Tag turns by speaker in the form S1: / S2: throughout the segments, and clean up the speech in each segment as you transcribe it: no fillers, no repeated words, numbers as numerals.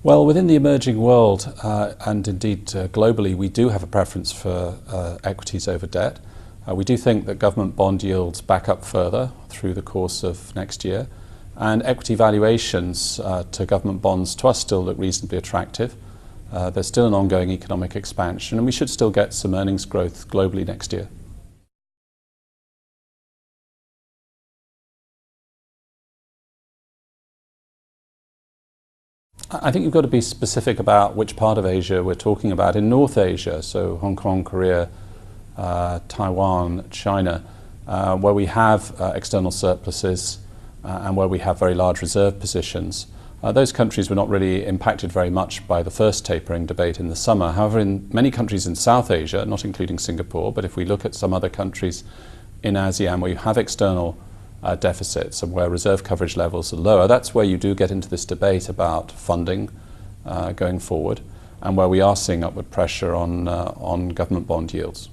S1: Well, within the emerging world, and indeed globally, we do have a preference for equities over debt. We do think that government bond yields back up further through the course of next year, and equity valuations to government bonds to us still look reasonably attractive. There's still an ongoing economic expansion, and we should still get some earnings growth globally next year. I think you've got to be specific about which part of Asia we're talking about. In North Asia, so Hong Kong, Korea, Taiwan, China, where we have external surpluses and where we have very large reserve positions, those countries were not really impacted very much by the first tapering debate in the summer. However, in many countries in South Asia, not including Singapore, but if we look at some other countries in ASEAN where you have external deficits and where reserve coverage levels are lower, that's where you do get into this debate about funding going forward, and where we are seeing upward pressure on government bond yields.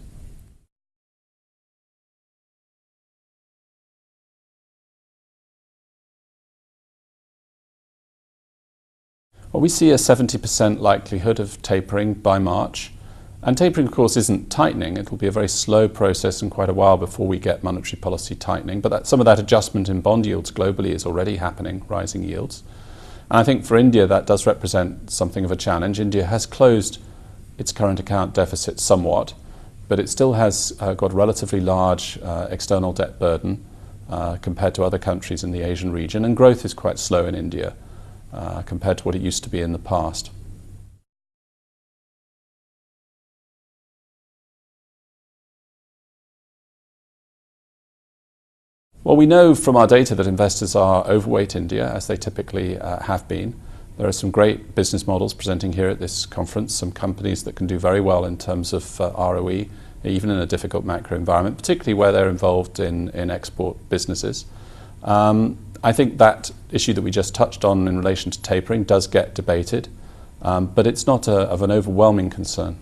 S1: Well, we see a 70% likelihood of tapering by March. And tapering, of course, isn't tightening. It will be a very slow process and quite a while before we get monetary policy tightening. But some of that adjustment in bond yields globally is already happening, rising yields. And I think for India that does represent something of a challenge. India has closed its current account deficit somewhat, but it still has got a relatively large external debt burden compared to other countries in the Asian region. And growth is quite slow in India compared to what it used to be in the past. Well, we know from our data that investors are overweight India, as they typically have been. There are some great business models presenting here at this conference, some companies that can do very well in terms of ROE, even in a difficult macro environment, particularly where they're involved in export businesses. I think that issue that we just touched on in relation to tapering does get debated, but it's not of an overwhelming concern.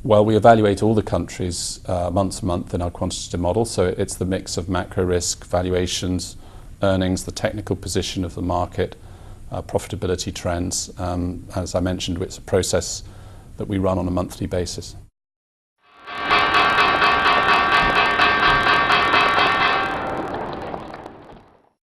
S1: Well, we evaluate all the countries month to month in our quantitative model, so it's the mix of macro risk, valuations, earnings, the technical position of the market, profitability trends. As I mentioned, it's a process that we run on a monthly basis.